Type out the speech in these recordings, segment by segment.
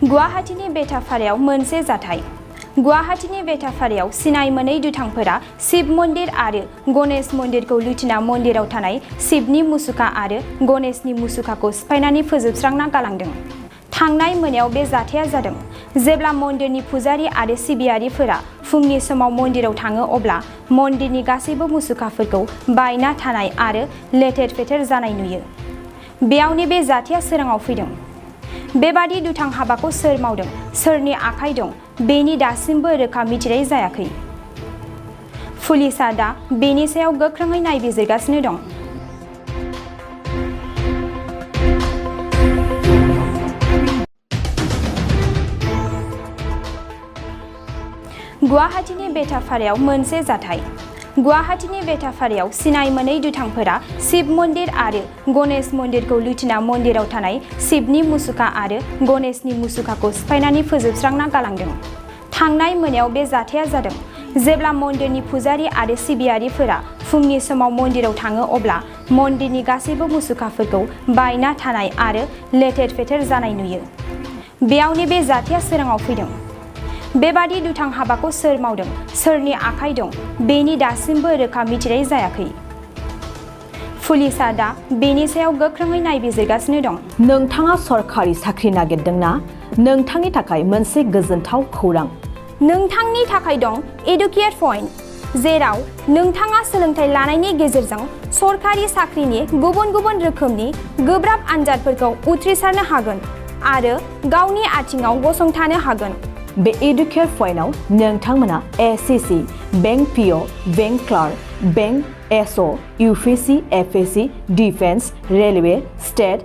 गुवाहाटीनि बेटाफारायाव मोनसे जाथाय। गुवाहाटीनि बेटाफारायाव सिनाय मोनै दुथांफोरा शिव मन्दिर आरो गणेश मन्दिरखौ लुथिना मन्दिराव थानाय शिवनि मुसुखा आरो गणेशनि मुसुखाखौ सिफायनानै फोजोबस्रांना गालांदों। थांनाय मोनायाव बे जाथाया जादों। जेब्ला मन्दिरनि पुजारी आरो सिबियारिफोरा फुंनि समाव मन्दिराव थाङो अब्ला मन्दिरनि गासैबो मुसुखाफोरखौ बायना थानाय आरो लेथेर फेथेर जानाय नुयो। बेयावनो बे जाथाया सोराङाव फैदों। बेबादि दुथां हाबाखौ सोर मावदों, सोरनि आखाइ दं, बेनि दासिमबो रोखा मिथिनाय जायाखै। पुलिसआ दा बेनि सायाव गोख्रोङै नायबिजिरगासिनो दं। गुवाहाटीनि बेटाफारायाव मोनसे जाथाय। गुवाहाटीनि बेटाफारायाव सिनाय मोनै दुथांफोरा शिव मन्दिर आरो गणेश मन्दिरखौ लुथिना मन्दिराव थानाय शिवनि मुसुखा आरो गणेशनि मुसुखाखौ सिफायनानै फोजोबस्रांना गालांदों। थांनाय मोनायाव बे जाथाया जादों। जेब्ला मन्दिरनि पुजारी आरो सिबियारिफोरा फुंनि समाव मन्दिराव थाङो अब्ला मन्दिरनि गासैबो मुसुखाफोरखौ बायना थानाय आरो लेथेर फेथेर जानाय नुयो। बेयावनो बे जाथाया सोराङाव फैदों। बेबादि दुथां हाबाखौ सोर मावदों, सोरनि आखाइ दं, बेनि दासिमबो रोखा मिथिनाय जायाखै। पुलिसआ दा बेनि सायाव गोख्रोङै नायबिजिरगासिनो दं। नोंथाङा सरखारि साख्रि नागिरदोंना? नोंथांनि थाखाय मोनसे गोजोनथाव खौरां। नोंथांनि थाखाय दं एडुकेट पइन्ट, जेराव नोंथाङा सोलोंथाइ लानायनि गेजेरजों सरखारि साख्रिनि गुबुन गुबुन रोखोमनि गोब्राब आनजादफोरखौ उथ्रिसारनो हागोन आरो गावनि आथिङाव गसंथानो हागोन। बे एडुकेट पइन्टआव नोंथांमोना SSC, bank PO, bank clerk, bank SO, UPSC, FSC, defence, railway, state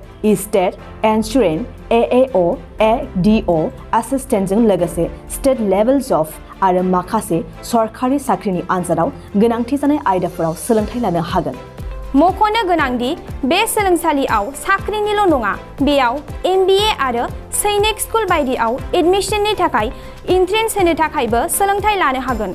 insurance, AAO, ADO एसिस्टेन्टजों लोगोसे स्टेट लेभेल जब आरो माखासे सरखारि साख्रिनि आनजादाव गोनांथि जानाय आयदाफोराव सोलोंथाइ लानो हागोन। मख'नो गोनांदि बे सोलोंसालियाव साख्रिनिल' नङा, बेयाव एमबिए आरो सैनिक स्कुल बायदियाव एडमिशननि थाखाय एन्ट्रेन्स होनो थाखायबो सोलोंथाइ लानो हागोन।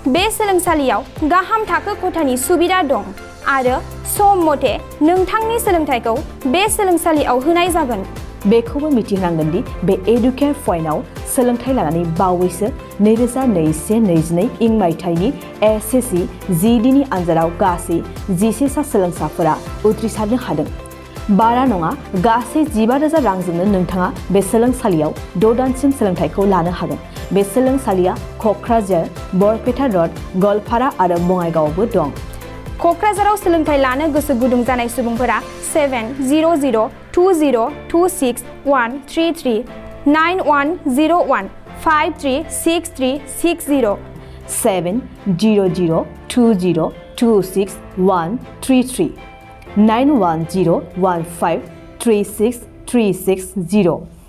बे सोलोंसालियाव गाहाम थाखो खथानि सुबिदा दं आरो सम मथे नोंथांनि सोलोंथाइखौ बे सोलोंसालियाव होनाय जागोन। बेखौबो मिथिनांगोन दि बे एडुकेट पइन्टआव सोलोंथाइ लानानै बावैसो 2021-22 इं मायथाइनि एसएससि जिडिनि आनजादाव गासै 11 सा सोलोंसाफोरा उथ्रिसारनो हादों। बारा नङा, गासै 15,000 रांजोंनो नोंथाङा बे सोलोंसालियाव 6 दानसिम सोलोंथाइखौ लानो हागोन। बे सोलोंसालिया क'क्राझार, बरपेटा रड, गवालपारा आरो बङाइगावआवबो दं। क'क्राझाराव सोलोंथाइ लानो गोसो गुदुं जानाय सुबुंफोरा 70020263133 9101 536360 70020263133 9101536360